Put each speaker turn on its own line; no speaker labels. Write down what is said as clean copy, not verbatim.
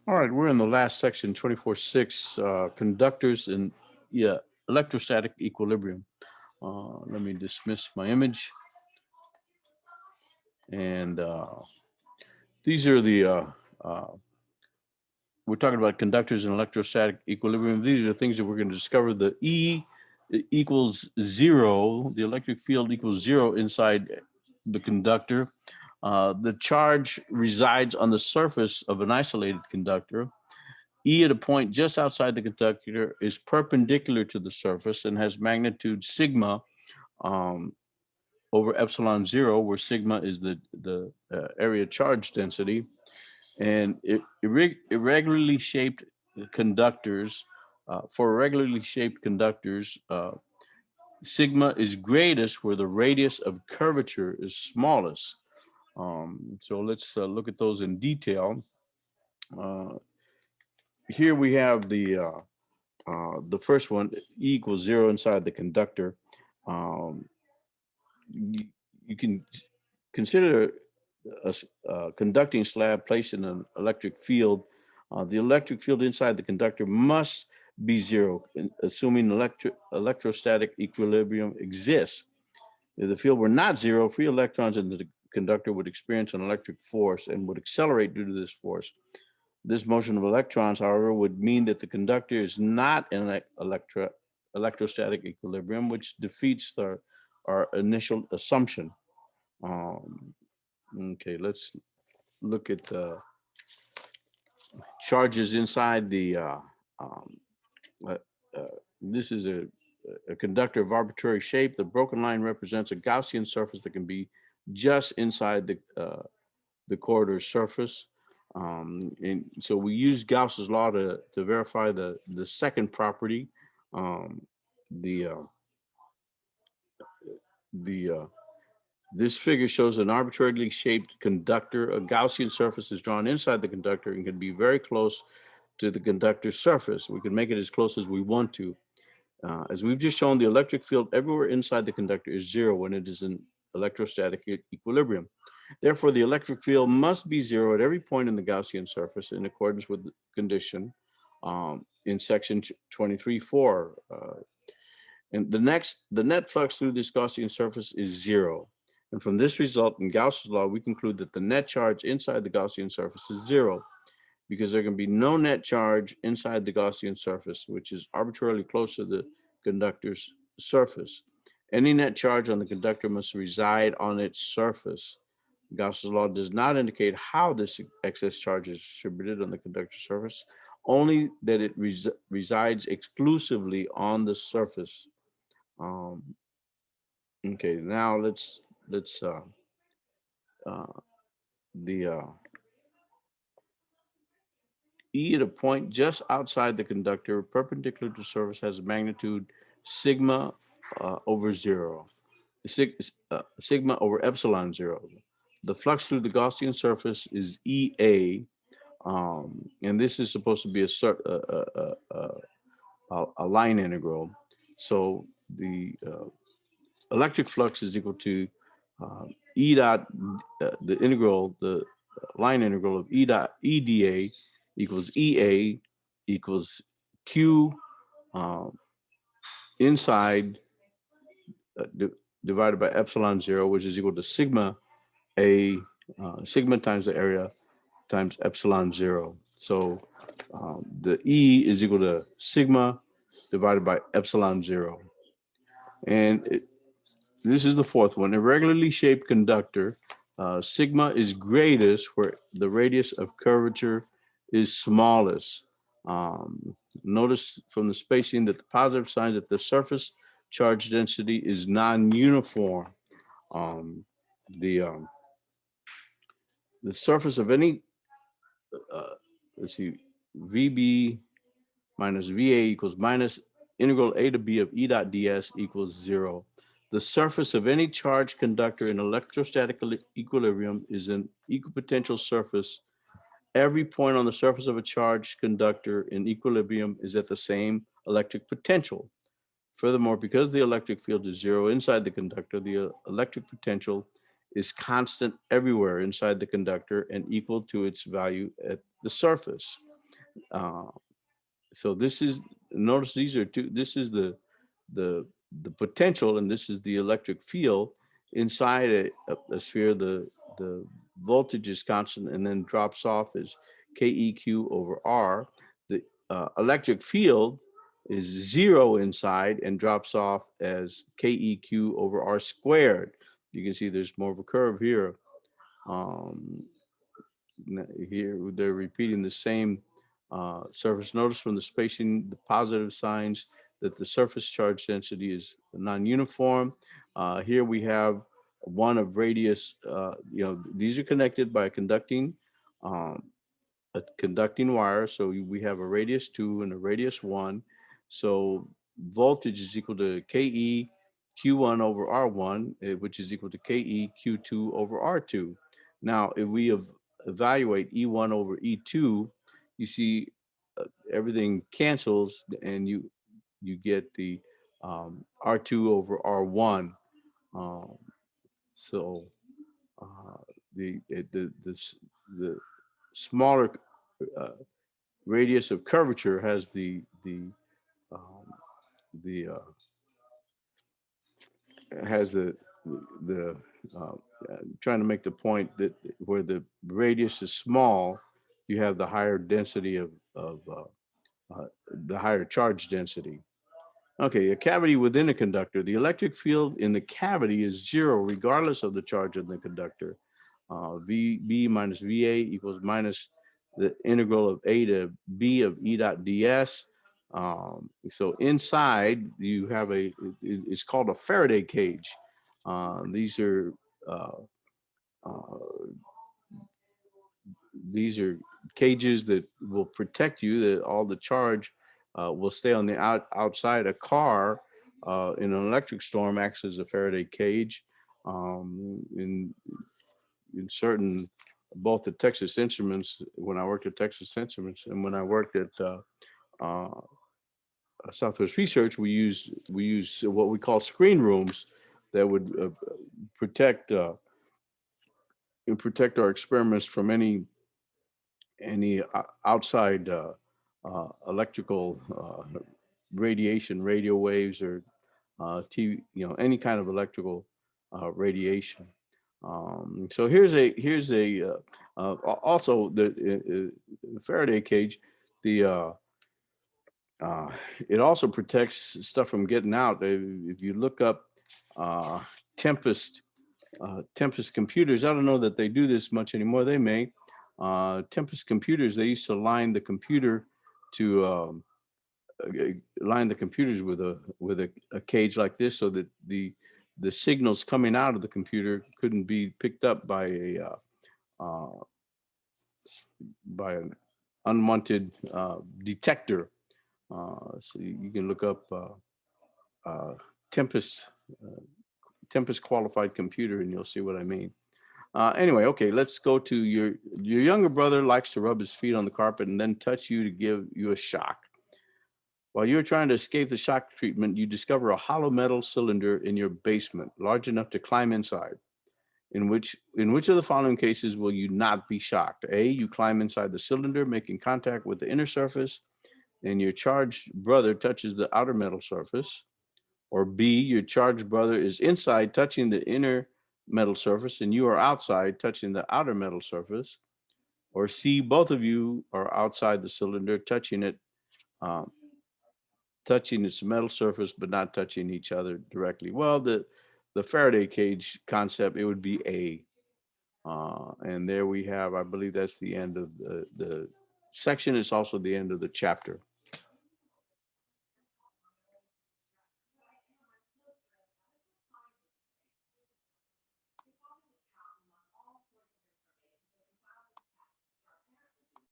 All right, we're in the last section, 24.6, conductors and electrostatic equilibrium. Let me dismiss my image. And these are uh, we're talking about conductors and electrostatic equilibrium. These are the things that we're going to discover. The E equals zero, the electric field equals zero inside the conductor. The charge resides on the surface of an isolated conductor. E at a point just outside the conductor is perpendicular to the surface and has magnitude sigma um, over epsilon zero, where sigma is the area charge density. And irregularly shaped conductors, for irregularly shaped conductors, sigma is greatest where the radius of curvature is smallest. So let's look at those in detail. Uh, Here we have the first one, E equals zero inside the conductor. Um, you can consider a conducting slab placed in an electric field. The electric field inside the conductor must be zero, assuming electrostatic equilibrium exists. If the field were not zero, free electrons in the conductor would experience an electric force and would accelerate due to this force. This motion of electrons, however, would mean that the conductor is not in electrostatic equilibrium, which defeats our initial assumption. Um, okay, let's look at the charges inside the, um, uh, uh, this is a conductor of arbitrary shape. The broken line represents a Gaussian surface that can be just inside the corridor surface. And so we use Gauss's law to verify the second property. Um, the uh, the This figure shows an arbitrarily shaped conductor. A Gaussian surface is drawn inside the conductor and can be very close to the conductor's surface. We can make it as close as we want to. As we've just shown, the electric field everywhere inside the conductor is zero when it is in electrostatic equilibrium. Therefore, the electric field must be zero at every point in the Gaussian surface in accordance with the condition in section 23.4. And the net flux through this Gaussian surface is zero. And from this result in Gauss's law, we conclude that the net charge inside the Gaussian surface is zero, because there can be no net charge inside the Gaussian surface, which is arbitrarily close to the conductor's surface. Any net charge on the conductor must reside on its surface. Gauss's law does not indicate how this excess charge is distributed on the conductor's surface, only that it resides exclusively on the surface. Um, okay, now let's uh, the E at a point just outside the conductor, perpendicular to the surface, has a magnitude sigma over zero. Sigma over epsilon zero. The flux through the Gaussian surface is EA, and this is supposed to be a line integral. So the electric flux is equal to E dot, the integral, the line integral of E dot EDA equals EA equals Q um, inside divided by epsilon zero, which is equal to sigma A, sigma times the area times epsilon zero. So the E is equal to sigma divided by epsilon zero. And this is the fourth one. Irregularly shaped conductor, sigma is greatest where the radius of curvature is smallest. Notice from the spacing that the positive sign that the surface charge density is non-uniform. Um, the um, the surface of any, uh, let's see, VB minus VA equals minus integral A to B of E dot DS equals zero. The surface of any charged conductor in electrostatic equilibrium is an equipotential surface. Every point on the surface of a charged conductor in equilibrium is at the same electric potential. Furthermore, because the electric field is zero inside the conductor, the electric potential is constant everywhere inside the conductor and equal to its value at the surface. So this is, notice these are two, this is the potential, and this is the electric field. Inside a sphere, the voltage is constant and then drops off as KEQ over R. The electric field is 0 inside and drops off as KEQ over R squared. You can see there's more of a curve here. Here they're repeating the same surface. Notice from the spacing, the positive signs that the surface charge density is non-uniform. Here we have one of radius, these are connected by um, a conducting wire. So we have a radius 2 and a radius 1. So voltage is equal to KE Q1 over R1, which is equal to KE Q2 over R2. Now, if we evaluate E1 over E2, you see everything cancels, and you get the R2 over R1. Um, so the smaller uh, radius of curvature has um, the has the trying to make the point that where the radius is small, you have the higher density the higher charge density. Okay, a cavity within a conductor. The electric field in the cavity is 0 regardless of the charge of the conductor. VB minus VA equals minus the integral of A to B of E dot DS. So inside you have it's called a Faraday cage. These are uh, uh, these are cages that will protect you, that all the charge will stay on the outside. A car in an electric storm acts as a Faraday cage. In certain, both at Texas Instruments, when I worked at Texas Instruments and when I worked at uh, Southwest Research, we use what we call screen rooms that would protect protect our experiments from any outside electrical radiation, radio waves, or TV, any kind of electrical radiation. So also the Faraday cage. The it also protects stuff from getting out. If you look up uh, Tempest Tempest computers, I don't know that they do this much anymore. They may. Tempest computers, they used to line the computer to line the computers with a cage like this, so that the signals coming out of the computer couldn't be picked up by an unwanted detector. So you can look up Tempest Tempest qualified computer, and you'll see what I mean. Anyway, okay, let's go to your younger brother likes to rub his feet on the carpet and then touch you to give you a shock. While you're trying to escape the shock treatment, you discover a hollow metal cylinder in your basement, large enough to climb inside. In which of the following cases will you not be shocked? A, you climb inside the cylinder, making contact with the inner surface, and your charged brother touches the outer metal surface. Or B, your charged brother is inside touching the inner metal surface and you are outside touching the outer metal surface. Or C, both of you are outside the cylinder touching um, touching its metal surface, but not touching each other directly. Well, the Faraday cage concept, it would be A. And there we have, I believe that's the end of the section. It's also the end of the chapter.